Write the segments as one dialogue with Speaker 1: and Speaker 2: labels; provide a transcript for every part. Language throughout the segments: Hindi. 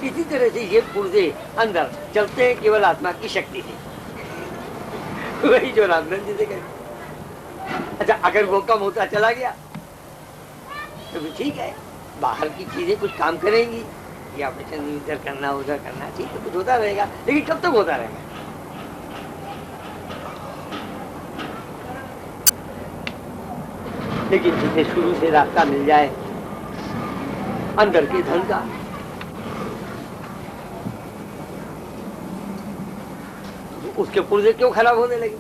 Speaker 1: इसी तरह से ये पुर्जे अंदर चलते हैं केवल आत्मा की शक्ति से। वही जो रामधन जी से कहे। अच्छा, अगर वो कम होता चला गया तो भी ठीक है, बाहर की चीजें कुछ काम करेंगी, ये ऑपरेशन इधर करना उधर करना, ठीक है, कुछ होता रहेगा, लेकिन कब तक होता रहेगा? लेकिन जिसे शुरू से रास्ता मिल जाए अंदर के धन का, उसके पुर्जे क्यों खराब होने लगे?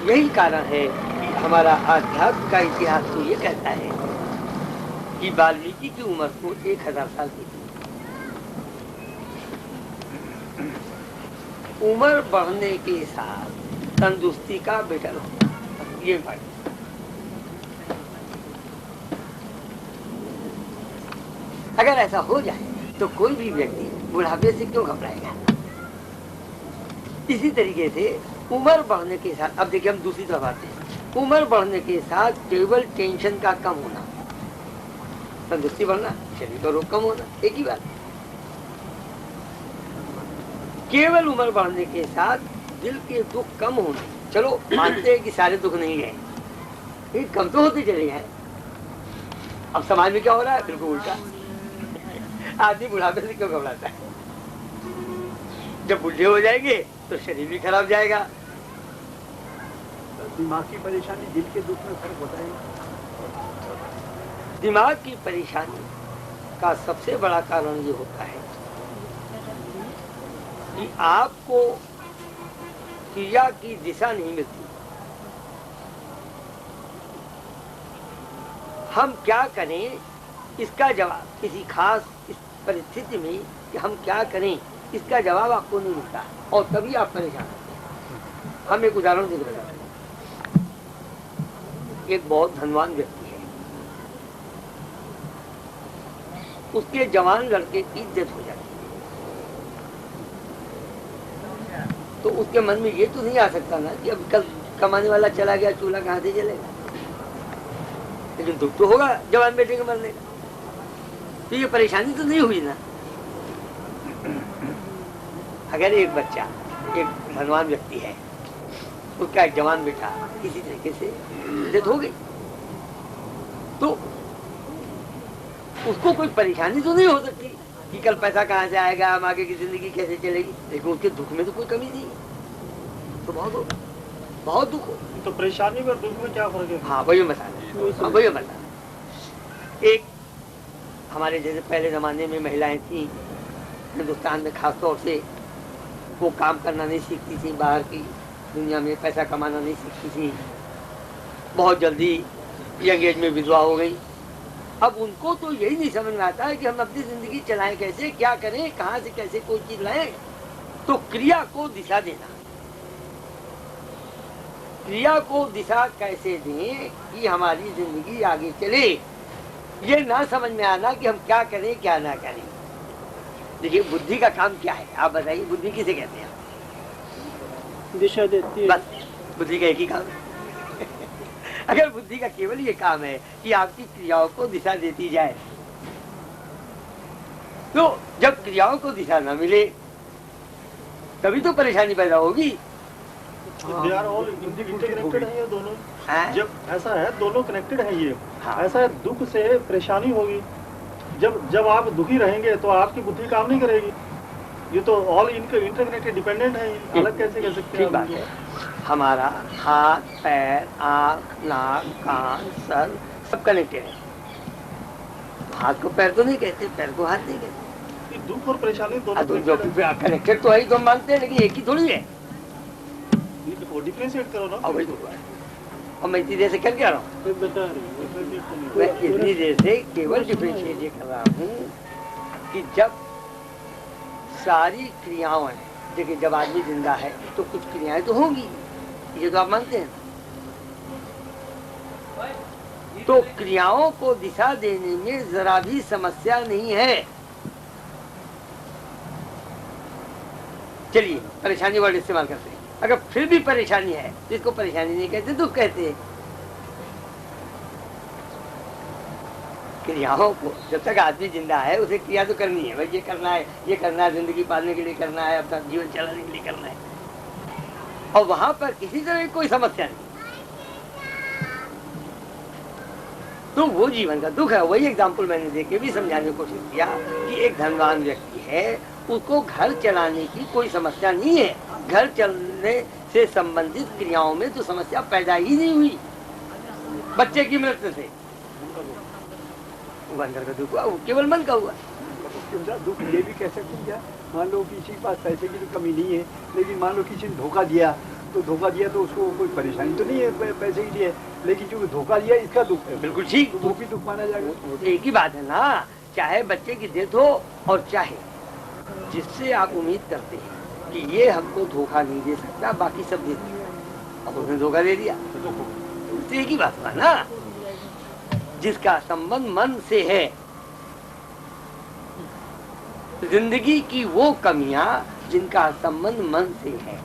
Speaker 1: यही कारण है कि हमारा आध्यात्म का इतिहास तो ये कहता है कि वाल्मीकि की उम्र को 1000 साल की थी। उम्र बढ़ने के साथ तंदुरुस्ती का बेटर होता, ये बात। अगर ऐसा हो जाए तो कोई भी व्यक्ति बुढ़ापे से क्यों घबराएगा? इसी तरीके से उम्र बढ़ने के साथ, अब देखिए हम दूसरी तरफ आते हैं, उम्र बढ़ने के साथ केवल टेंशन का कम होना, तंदुरुस्ती बढ़ना, शरीर का रोग कम होना, एक ही बात। केवल उम्र बढ़ने के साथ दिल के दुख कम होने, चलो मानते हैं कि सारे दुख नहीं गए, लेकिन कम तो होते चले गए। अब समाज में क्या हो रहा है? बिल्कुल उल्टा। आदमी बुढ़ापे से क्यों घबराता है? जब बुढ़े हो जाएंगे तो शरीर भी खराब जाएगा।
Speaker 2: दिमाग की परेशानी, दिल के दुख में फर्क होता है।
Speaker 1: दिमाग की परेशानी का सबसे बड़ा कारण ये होता है कि आपको क्रिया की दिशा नहीं मिलती। हम क्या करें इसका जवाब, किसी खास इस परिस्थिति में कि हम क्या करें इसका जवाब आपको नहीं मिलता, और तभी आप परेशान होते हैं। हम एक उदाहरण देकर बताते हैं। एक बहुत धनवान व्यक्ति है, उसके जवान लड़के की डेथ हो जाती है, तो उसके मन में ये तो नहीं आ सकता ना कि अब कल कमाने वाला चला गया, चूल्हा कहाँ से जलेगा? लेकिन दुख तो होगा जवान बेटे के मरने का। तो ये परेशानी तो नहीं हुई ना। अगर एक बच्चा, एक धनवान व्यक्ति है, उसका एक जवान बेटा किसी तरीके से डेथ हो गई, तो उसको कोई परेशानी तो नहीं हो सकती कि कल पैसा कहाँ से आएगा, हम आगे की जिंदगी कैसे चलेगी, लेकिन उसके दुख में तो कोई कमी नहीं है, तो बहुत होगा, बहुत दुख हो।
Speaker 2: तो परेशानी और दुख में क्या फर्क है?
Speaker 1: हाँ वही बता रहे, वही बता रहे। एक हमारे जैसे पहले जमाने में महिलाएं थी हिंदुस्तान में, खास तौर से वो काम करना नहीं सीखती थी, बाहर की दुनिया में पैसा कमाना नहीं सीखती थी, बहुत जल्दी यंग एज में विधवा हो गई। अब उनको तो यही नहीं समझ में आता है कि हम अपनी जिंदगी चलाएं कैसे, क्या करें, कहाँ से कैसे कोई चीज लाएं। तो क्रिया को दिशा देना, क्रिया को दिशा कैसे दें कि हमारी जिंदगी आगे चले, ये ना समझ में आना कि हम क्या करें क्या ना करें। देखिए बुद्धि का काम क्या है, आप बताइए, बुद्धि किसे कहते हैं?
Speaker 2: दिशा देती है।
Speaker 1: बस बुद्धि का एक ही काम है। अगर बुद्धि का केवल ये काम है कि आपकी क्रियाओं को दिशा देती जाए, तो जब क्रियाओं को दिशा न मिले तभी तो परेशानी पैदा होगी।
Speaker 2: दे आर ऑल इंटरकनेक्टेड है ये दोनों। जब ऐसा है दोनों कनेक्टेड है ये।
Speaker 1: हाँ।
Speaker 2: ऐसा है, दुख से परेशानी होगी, जब आप दुखी रहेंगे तो आपकी बुद्धि काम नहीं करेगी। ये तो ऑल इंटरकनेक्टेड डिपेंडेंट है, अलग कैसे कह सकते हैं?
Speaker 1: ठीक बात है। हमारा हाथ, पैर, आँख, नाक, कान, सर सब कनेक्टेड है। हाथ को पैर तो नहीं कहते, पैर को हाथ नहीं कहते।
Speaker 2: दुख और परेशानी दोनों
Speaker 1: कनेक्टेड तो है ही, तो हम मानते हैं, लेकिन एक ही थोड़ी है।
Speaker 2: डिफरेंशिएट करो ना।
Speaker 1: और मैं इतनी देर से कर क्या रहा हूँ? मैं इतनी देर से केवल डिफरेंशिएट ये कर रहा हूँ कि जब सारी क्रियाओं हैं, देखिए जब आदमी जिंदा है तो कुछ क्रियाएं तो होंगी, ये तो आप मानते हैं। तो क्रियाओं को दिशा देने में जरा भी समस्या नहीं है। चलिए परेशानी वर्ड इस्तेमाल करते हैं। अगर फिर भी परेशानी है तो इसको परेशानी नहीं कहते, दुख कहते हैं। क्रियाओं को, जब तक आदमी जिंदा है उसे क्रिया तो करनी है, भाई ये करना है, ये करना है, जिंदगी पालने के लिए करना है, अपना जीवन चलाने के लिए करना है, और वहां पर किसी तरह की कोई समस्या नहीं। तो वो जीवन का दुख है। वही एग्जाम्पल मैंने देके भी समझाने की कोशिश किया कि एक धनवान व्यक्ति है, उसको घर चलाने की कोई समस्या नहीं है, घर चलने से संबंधित क्रियाओं में तो समस्या पैदा ही नहीं हुई। बच्चे की मृत्यु से वो अंदर का दुख हुआ, वो केवल मन का हुआ।
Speaker 3: दुख ये भी कह सकते हैं क्या, मान लो किसी के पास पैसे की तो कमी नहीं है, लेकिन मान लो किसी ने धोखा दिया, तो धोखा दिया तो उसको कोई परेशानी तो नहीं है पैसे के लिए, लेकिन जो धोखा दिया इसका दुख है।
Speaker 1: बिल्कुल ठीक,
Speaker 3: वो भी दुख माना जाएगा।
Speaker 1: वो तो एक ही बात है ना, चाहे बच्चे की डेथ हो और चाहे जिससे आप उम्मीद करते हैं कि ये हमको धोखा नहीं दे सकता, बाकी सब दे दिया, अब उसने धोखा दे दिया, तो एक ही बात हुआ ना। जिसका संबंध मन से है, जिंदगी की वो कमियां जिनका संबंध मन से है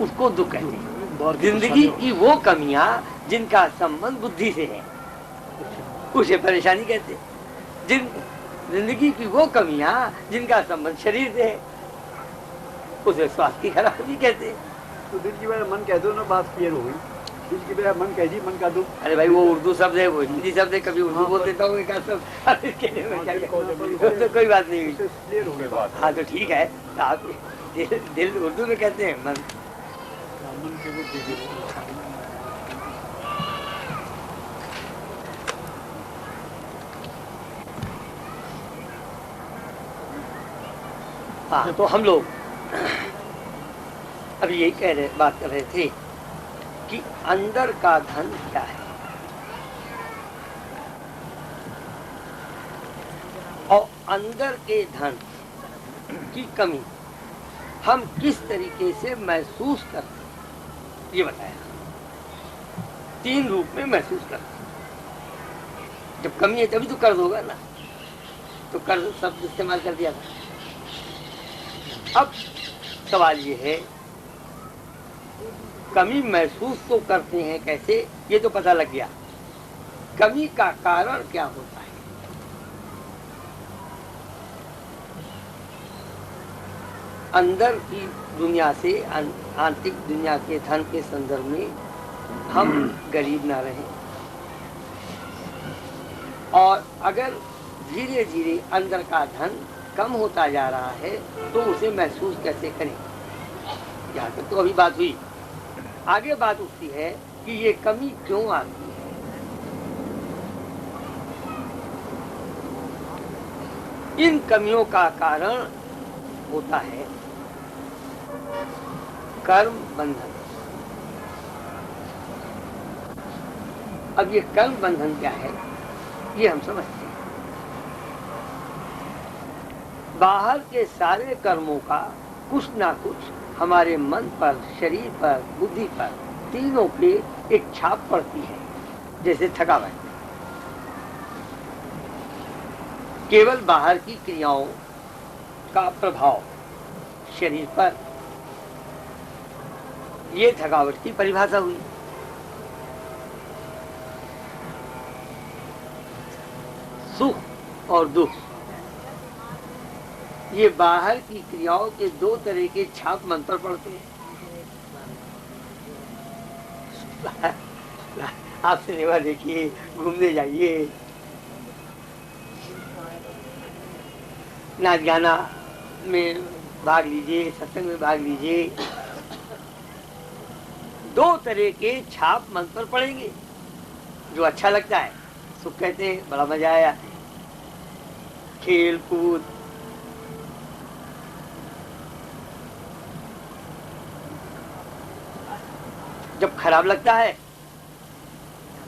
Speaker 1: उसको दुख कहते हैं। जिंदगी की वो कमियां जिनका संबंध बुद्धि से है उसे परेशानी कहते हैं। जिंदगी की वो कमियां जिनका संबंध शरीर से है उसे स्वास्थ्य की खराबी कहते हैं।
Speaker 3: तो दिल की बजाय मन कह दो ना, बात क्लियर हो गई। दिल की बजाय मन कह दी, मन का दुख।
Speaker 1: अरे भाई वो उर्दू शब्द है, वो हिंदी शब्द है, कभी उर्दू बोल देता हूँ तो कोई बात नहीं हुई।
Speaker 3: क्लियर हो गई बात।
Speaker 1: हाँ तो ठीक है, तो आप दिल उर्दू में कहते हैं, मन हाँ। तो हम लोग अभी यही बात कर रहे थे कि अंदर का धन क्या है और अंदर के धन की कमी हम किस तरीके से महसूस करते हैं, ये बताया। 3 रूप में महसूस करते हैं। जब कमी है तभी तो कर्ज होगा ना, तो कर्ज शब्द इस्तेमाल कर दिया था। अब सवाल ये है, कमी महसूस तो करते हैं कैसे, ये तो पता लग गया। कमी का कारण क्या होता है? अंदर की दुनिया से आंतरिक दुनिया के धन के संदर्भ में हम गरीब ना रहें, और अगर धीरे धीरे अंदर का धन कम होता जा रहा है तो उसे महसूस कैसे करें। यहाँ तक तो अभी बात हुई। आगे बात उठती है कि ये कमी क्यों आती है। इन कमियों का कारण होता है कर्म बंधन। अब ये कर्म बंधन क्या है, ये हम समझते हैं। बाहर के सारे कर्मों का कुछ ना कुछ हमारे मन पर, शरीर पर, बुद्धि पर, तीनों पे एक छाप पड़ती है। जैसे थकावट, केवल बाहर की क्रियाओं का प्रभाव शरीर पर, ये थकावट की परिभाषा हुई। सुख और दुख, ये बाहर की क्रियाओं के 2 तरह के छाप मन पर पड़ते हैं। आप सिनेमा देखिए, घूमने जाइए, नाच गाना में भाग लीजिए, सत्संग में भाग लीजिए, 2 तरह के छाप मन पर पड़ेंगे। जो अच्छा लगता है सुख कहते हैं, बड़ा मजा आया, खेल कूद, जब खराब लगता है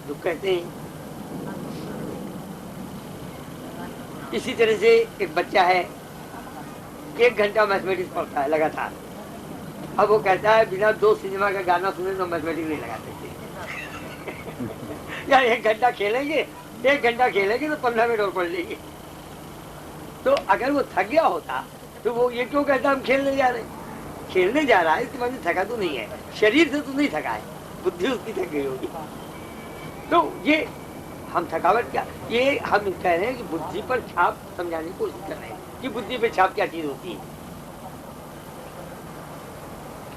Speaker 1: दुख कहते हैं। इसी तरह से एक बच्चा है, 1 घंटा मैथमेटिक्स पढ़ता है लगातार, अब वो कहता है बिना 2 सिनेमा का गाना सुने तो मैथमेटिक्स नहीं लगा सकते। यार 1 घंटा खेलेंगे, 1 घंटा खेलेंगे तो 15 मिनट और पढ़ लेंगे। तो अगर वो थक गया होता तो वो ये क्यों कहता हम खेलने जा रहे हैं। खेलने जा रहा है इसके बाद थका तो नहीं है, शरीर से तो नहीं थका है, बुद्धि उसकी थक गई होगी। तो ये हम थकावट क्या, ये हम कह रहे हैं कि बुद्धि पर छाप समझाने की कोशिश कर रहे हैं कि बुद्धि पर छाप क्या चीज होती है।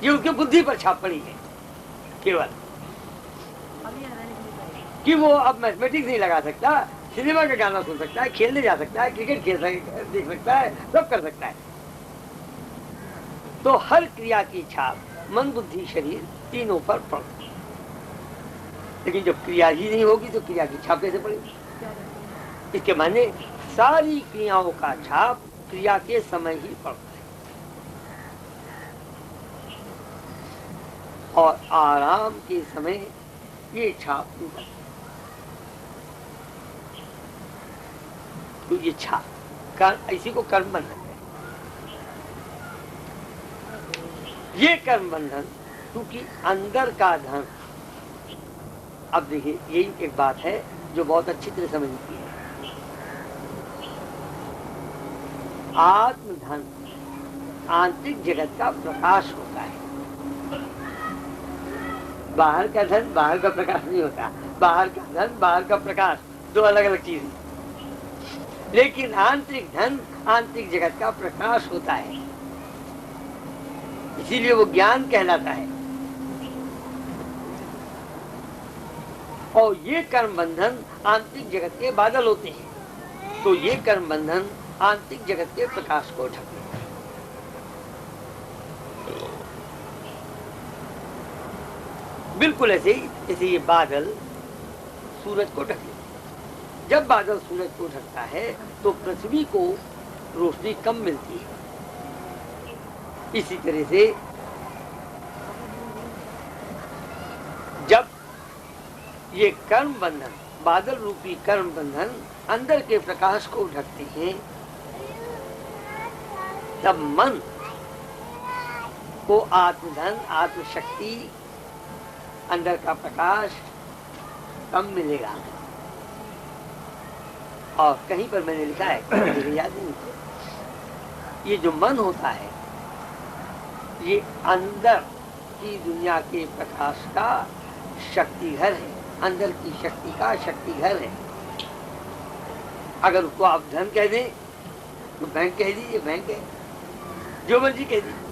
Speaker 1: ये उसके बुद्धि पर छाप पड़ी है केवल, कि वो अब मैथमेटिक्स नहीं लगा सकता, सिनेमा का गाना सुन सकता है, खेलने जा सकता है, क्रिकेट देख सकता है, सब कर सकता है। तो हर क्रिया की छाप मन बुद्धि शरीर तीनों पर पड़ती है। लेकिन जब क्रिया ही नहीं होगी तो क्रिया की छाप कैसे पड़ेगी? इसके माने सारी क्रियाओं का छाप क्रिया के समय ही पड़ता है और आराम के समय ये छाप नहीं पड़ती। तो ये छाप इसी को कर्म बंधन है। ये कर्म बंधन क्योंकि अंदर का धन, अब देखिए यही एक बात है जो बहुत अच्छी तरह समझती है। आत्मधन आंतरिक जगत का प्रकाश होता है, बाहर का धन बाहर का प्रकाश नहीं होता। बाहर का धन बाहर का प्रकाश दो अलग अलग चीज है। लेकिन आंतरिक धन आंतरिक जगत का प्रकाश होता है, इसीलिए वो ज्ञान कहलाता है। और ये कर्म बंधन आंतरिक जगत के बादल होते हैं, तो ये कर्म बंधन आंतरिक जगत के प्रकाश को ढकते हैं। बिल्कुल ऐसे ही जैसे ये बादल सूरज को ढकते हैं। जब बादल सूरज को ढकता है तो पृथ्वी को रोशनी कम मिलती है। इसी तरह से जब ये कर्म बंधन बादल रूपी कर्म बंधन अंदर के प्रकाश को ढकते हैं, तब मन को आत्मधन आत्मशक्ति अंदर का प्रकाश कम मिलेगा। और कहीं पर मैंने लिखा है, मुझे याद नहीं, ये जो मन होता है ये अंदर की दुनिया के प्रकाश का शक्ति घर है, अंदर की शक्ति का शक्ति घर है। अगर उसको आप धन कह दें तो बैंक कह दीजिए, बैंक है, जो मर्जी कह दीजिए,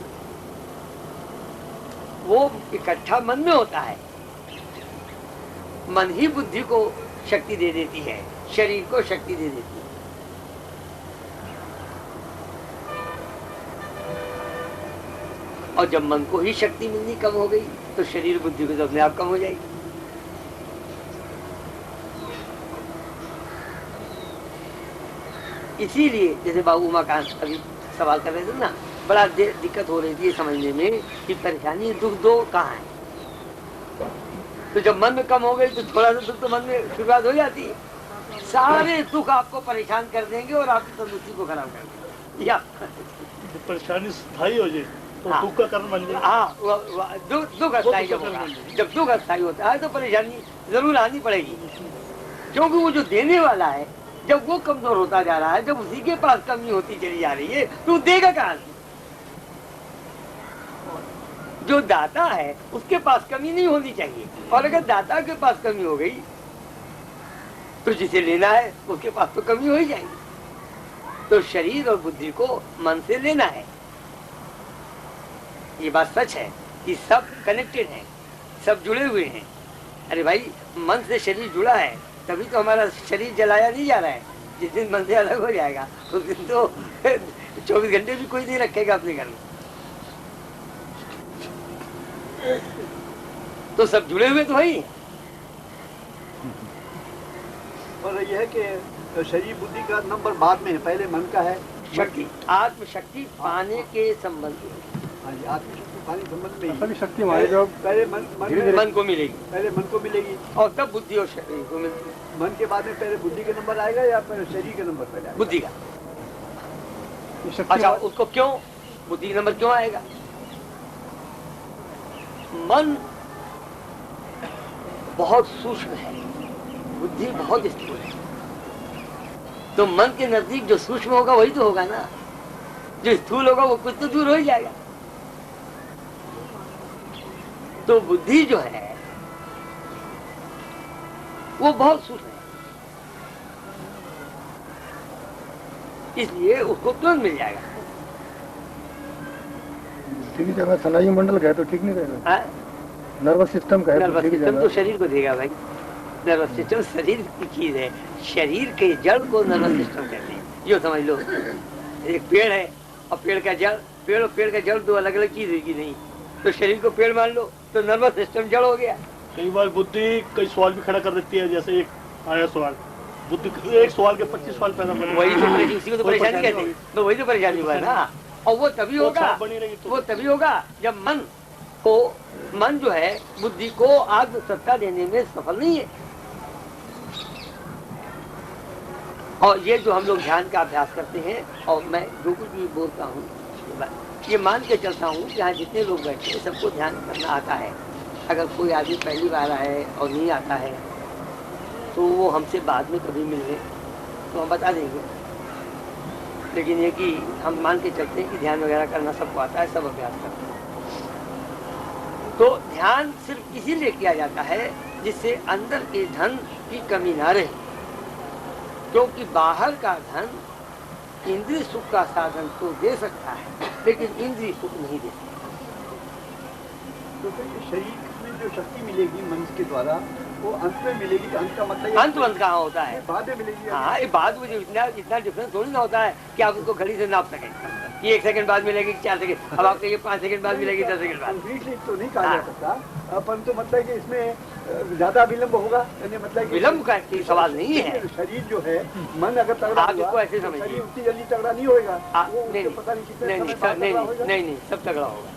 Speaker 1: वो इकट्ठा मन में होता है। मन ही बुद्धि को शक्ति दे देती है, शरीर को शक्ति दे देती है। और जब मन को ही शक्ति मिलनी कम हो गई तो शरीर बुद्धि को तो अपने आप कम हो जाएगी। इसीलिए जैसे बाबू उमाकांत अभी सवाल कर रहे थे ना, बड़ा दिक्कत हो रही थी समझने में कि परेशानी दुख दो कहाँ है। तो जब मन में कम हो गई तो थोड़ा सा दुख तो मन में शुरुआत हो जाती है। सारे दुख आपको परेशान कर देंगे और आपकी तंदुरुस्ती को खराब कर देंगे। या
Speaker 2: परेशानी स्थायी हो जाए तो दुख का कारण बन जाए।
Speaker 1: हाँ, दुख अस्थायी जब होगा, जब दुख अस्थायी होता है तो परेशानी जरूर आनी पड़ेगी। क्योंकि वो जो देने वाला है जब वो कमजोर होता जा रहा है, जब उसी के पास कमी होती चली जा रही है तो देगा कहाँ से? जो दाता है उसके पास कमी नहीं होनी चाहिए, और अगर दाता के पास कमी हो गई तो जिसे लेना है उसके पास तो कमी हो ही जाएगी। तो शरीर और बुद्धि को मन से लेना है। ये बात सच है कि सब कनेक्टेड है, सब जुड़े हुए हैं। अरे भाई, मन से शरीर जुड़ा है तभी तो हमारा शरीर जलाया नहीं जा रहा है। जिस दिन मन से अलग हो जाएगा उस दिन तो 24 घंटे भी कोई नहीं रखेगा अपने घर में। तो सब जुड़े हुए तो वही।
Speaker 3: और यह है कि शरीर बुद्धि का नंबर बाद में है, पहले मन का है।
Speaker 1: शक्ति आत्मशक्ति पाने के संबंध में,
Speaker 3: हाँ जी, आत्मशक्ति पाने के संबंध में
Speaker 2: सभी शक्ति हमारे जो
Speaker 3: पहले
Speaker 1: मन को मिलेगी,
Speaker 3: पहले मन को मिलेगी
Speaker 1: और तब बुद्धि और शरीर को मिलेगी।
Speaker 3: मन के बाद में पहले बुद्धि का नंबर आएगा या पहले शरीर का नंबर पहले आएगा?
Speaker 1: बुद्धि का। अच्छा, उसको क्यों बुद्धि नंबर क्यों आएगा? मन बहुत सूक्ष्म है, बुद्धि बहुत स्थूल है। तो मन के नजदीक जो सूक्ष्म होगा वही तो होगा ना, जो स्थूल होगा वो कुछ तो दूर हो ही जाएगा। तो बुद्धि जो है वो बहुत सूक्ष्म है, इसलिए उसको तुरंत मिल जाएगा।
Speaker 4: ठीक है, स्नायु मंडल का है तो ठीक नहीं रहेगा। नर्वस सिस्टम का है,
Speaker 1: नर्वस सिस्टम तो शरीर को देगा भाई। नर्वस सिस्टम शरीर की चीज है, शरीर के जड़ को नर्वस सिस्टम कहते हैं। यो समझ लो, एक पेड़ है और पेड़ का जड़, पेड़ और पेड़ का जड़ दो अलग अलग चीज है कि नहीं? तो शरीर को पेड़ मान लो तो नर्वस सिस्टम जड़ हो गया।
Speaker 2: कई बार बुद्धि कई सवाल भी खड़ा कर देती है, जैसे एक आया सवाल, बुद्धि एक सवाल के 25 सवाल पैदा कर,
Speaker 1: वही तो उसी को तो परेशानी कहते हैं। तो वही तो परेशानी हुआ ना। और वो तभी होगा, वो तभी होगा जब मन जो है बुद्धि को आत्म सत्ता देने में सफल नहीं है। और ये जो हम लोग ध्यान का अभ्यास करते हैं, और मैं जो कुछ भी बोलता हूँ ये मान के चलता हूँ कि यहाँ जितने लोग बैठे हैं सबको ध्यान करना आता है। अगर कोई आदमी पहली बार आए और नहीं आता है तो वो हमसे बाद में कभी मिलने तो हम बता देंगे, लेकिन ये कि हम मान के चलते हैं कि ध्यान वगैरह करना सबको आता है, सब अभ्यास करते हैं। तो ध्यान सिर्फ इसीलिए किया जाता है जिससे अंदर के धन की कमी ना रहे, क्योंकि बाहर का धन इंद्रिय सुख का साधन तो दे सकता है लेकिन इंद्रिय सुख नहीं दे सकता।
Speaker 3: तो फिर शरीर में जो शक्ति मिलेगी मन के द्वारा वो अंत में मिलेगी, तो अंत का मतलब
Speaker 1: अंत कहाँ होता है?
Speaker 3: बाद में मिलेगी।
Speaker 1: हाँ, ये बाद में इतना डिफरेंस थोड़ी ना होता है कि आप उसको घड़ी से नाप सकें। ये 1 सेकंड बाद मिलेगी 4 सेकंड, अब आपको ये 5 सेकंड बाद मिलेगी 10 सेकंड बाद।
Speaker 3: कंप्लीटली तो नहीं कहा जा सकता, परंतु मतलब कि इसमें ज्यादा विलम्ब होगा, मतलब
Speaker 1: विलम्ब का सवाल नहीं है।
Speaker 3: शरीर जो है, मन अगर तगड़ा
Speaker 1: आप इसको ऐसे समझिए,
Speaker 3: उतनी जल्दी तगड़ा नहीं होगा।
Speaker 1: नहीं, सब तगड़ा होगा।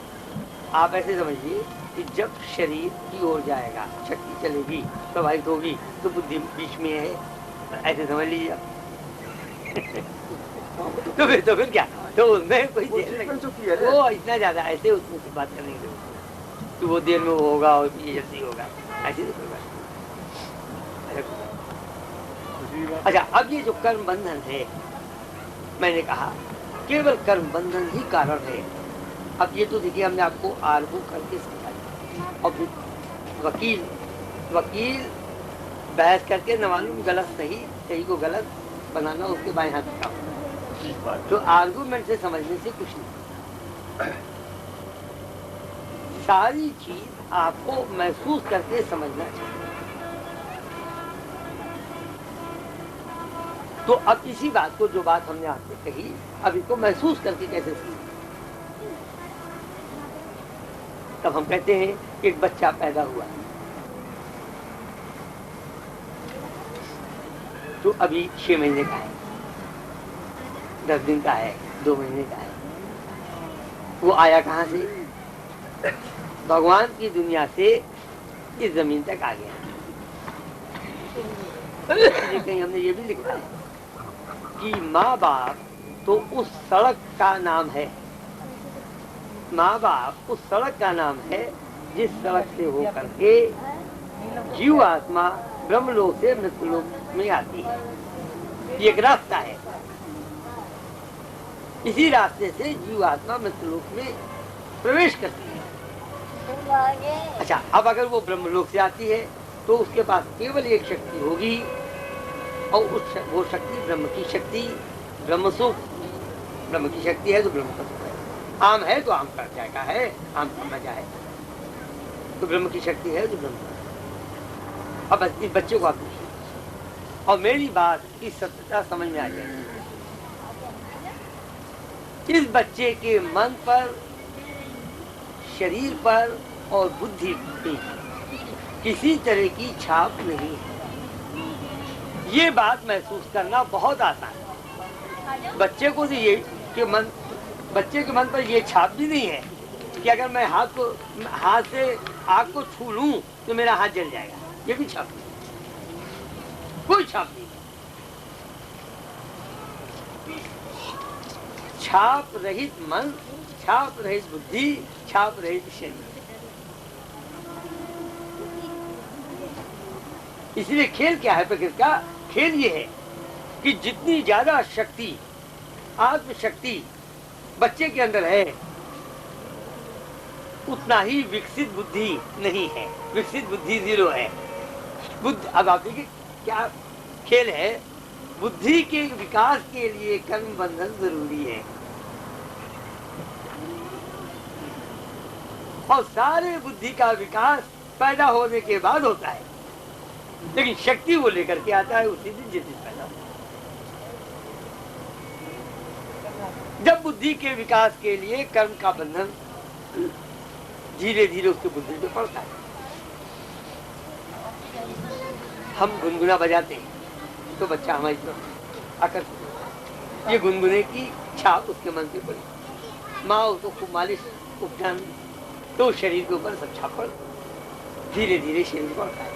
Speaker 1: आप ऐसे समझिए कि जब शरीर की ओर जाएगा, शक्ति चलेगी, प्रभावित होगी, तो बुद्धि बीच में है, ऐसे समझ लीजिए। तो फिर क्या, तो उसमें कोई देर वो इतना ज्यादा ऐसे उसमें से बात करने की तो वो देर में वो होगा और ये जल्दी होगा, ऐसे नहीं होगा। अच्छा, अब ये जो कर्म बंधन है, मैंने कहा केवल कर्म बंधन ही कारण है। अब ये तो देखिए हमने आपको आरंभ करके समझाया, और वकील बहस करके न मालूम गलत सही को गलत बनाना उसके बाएं हाथ का होता है। तो आर्गुमेंट से समझने से कुछ नहीं, सारी चीज आपको महसूस करके समझना चाहिए। तो अब इसी बात को, जो बात हमने आपसे कही, अब इसको महसूस करके कैसे समझें? तब हम कहते हैं कि एक बच्चा पैदा हुआ, तो अभी 6 महीने का है, 10 दिन का है, 2 महीने का है। वो आया कहाँ से? भगवान की दुनिया से इस जमीन तक आ गया। कहीं हमने ये भी लिखा है कि माँ बाप तो उस सड़क का नाम है, माँ बाप उस सड़क का नाम है जिस सड़क से हो करके जीव आत्मा ब्रह्मलोक से मृत्युलोक में आती है। ये एक रास्ता है, इसी रास्ते से जीव आत्मा मृत्युलोक में प्रवेश करती है। अच्छा, अब अगर वो ब्रह्मलोक से आती है तो उसके पास केवल एक शक्ति होगी, और वो शक्ति ब्रह्म की शक्ति, ब्रह्म सुख। ब्रह्म की शक्ति है तो ब्रह्म का सुख है। आम है तो आम का क्या का है, आम का मजा है, तो ब्रह्म की शक्ति है तो ब्रह्म का। अब इस बच्चे को आप पूछिए और मेरी बात की सत्यता समझ में आ जाएगी। इस बच्चे के मन पर, शरीर पर और बुद्धि पर किसी तरह की छाप नहीं है। ये बात महसूस करना बहुत आसान है। बच्चे को तो ये कि बच्चे के मन पर ये छाप भी नहीं है कि अगर मैं हाथ से आग को छू लूं तो मेरा हाथ जल जाएगा। ये भी छाप नहीं, कोई छाप नहीं। छाप रहित मन, छाप रहित बुद्धि, छाप रहित शरीर। इसलिए खेल क्या है प्रकृति का? खेल ये है कि जितनी ज्यादा शक्ति, आत्मशक्ति बच्चे के अंदर है, उतना ही विकसित बुद्धि नहीं है। विकसित बुद्धि 0 है। बुद्धि, अब आप देखिए क्या खेल है, बुद्धि के विकास के लिए कर्म बंधन जरूरी है और सारे बुद्धि का विकास पैदा होने के बाद होता है, लेकिन शक्ति वो लेकर के आता है उसी दिन जिस दिन पैदा होता है। जब बुद्धि के विकास के लिए कर्म का बंधन धीरे धीरे उसकी बुद्धि पे पड़ता है। हम गुनगुना बजाते हैं तो बच्चा हमारी तरफ आकर्षित होता है। ये गुनगुने की छाप उसके मन से पड़ी, माँ उसको खूब मालिश उपचान तो शरीर के ऊपर सब छाप पड़, धीरे धीरे शरीर बढ़ता है।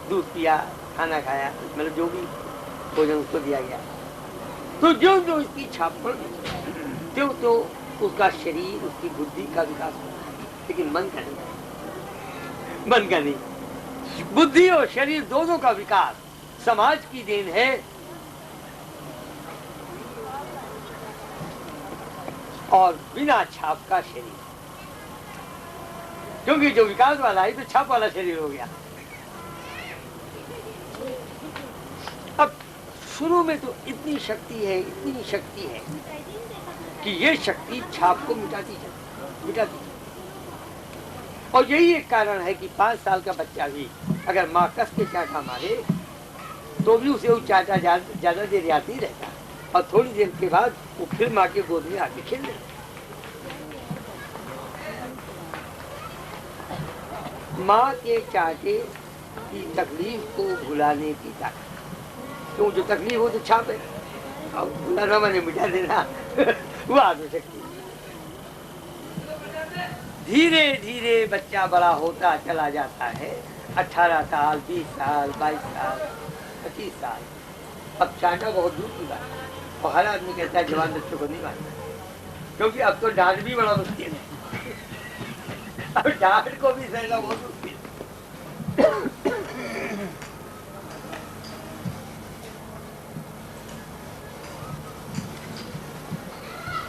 Speaker 1: दूध पिया, खाना खाया, मतलब जो भी भोजन उसको दिया गया, तो जो जो इसकी छाप पड़ त्यों तो उसका शरीर, उसकी बुद्धि का विकास होता है, लेकिन मन का नहीं। मन का नहीं, बुद्धि और शरीर दोनों का विकास समाज की देन है। और बिना छाप का शरीर, क्योंकि जो विकास वाला है तो छाप वाला शरीर हो गया। अब शुरू में तो इतनी शक्ति है, इतनी शक्ति है कि ये शक्ति छाप को मिटाती जाती। और यही एक कारण है कि 5 साल का बच्चा भी अगर माँ कस के चाटा मारे तो भी उसे वो चाटा ज्यादा देर याद नहीं रहता, और थोड़ी देर के बाद वो फिर माँ के गोद में आके खेल लेता। माँ के चाटे की तकलीफ को भुलाने की ताकत, क्यों जो तकलीफ हो तो छाप है, और भुलाना मैंने मिटा देना वो आत्म शक्ति। धीरे धीरे बच्चा बड़ा होता चला जाता है, 18 साल, 20 साल, 22 साल, 25 साल। अब चाटा बहुत दूर की बात है, और हर आदमी कहता है जवान बच्चों को नहीं मानना, क्योंकि अब तो डांट भी बड़ा मुश्किल है। अब डांट को भी सहना बहुत मुश्किल है।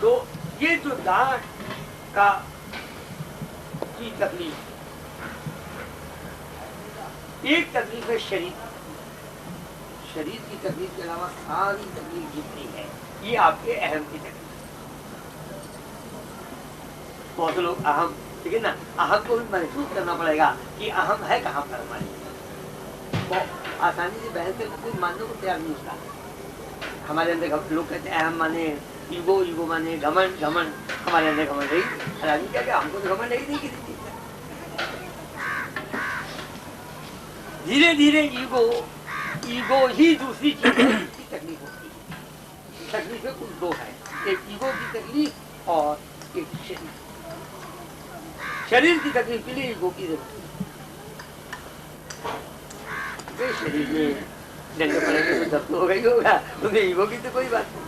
Speaker 1: तो ये जो डांट का की तकलीफ, एक तकलीफ है शरीर की तकलीफ के अलावा सारी तकलीफ जितनी है ये आपके अहम की तकलीफ। बहुत लोग अहम, ठीक है ना, अहम को भी महसूस करना पड़ेगा कि अहम है कहाँ पर हमारे। तो आसानी से बहस करके कोई मानने को तैयार नहीं होता। हमारे अंदर लोग कहते हैं अहम माने ईगो, ईगो माने घमंड, घमंड हमारे अंदर घमंड नहीं। आदमी क्या क्या हमको तो घमंड नहीं किसी चीज। धीरे धीरे ईगो ही दूसरी चीज की तकलीफ होती है। तकलीफें कुछ दो है, एक ईगो की तकलीफ और एक शरीर की तकलीफ के लिए ईगो की जरूरत है। शरीर में डंडे पड़ेंगे तो दर्द हो गई होगा, उन्हें ईगो की तो कोई बात नहीं।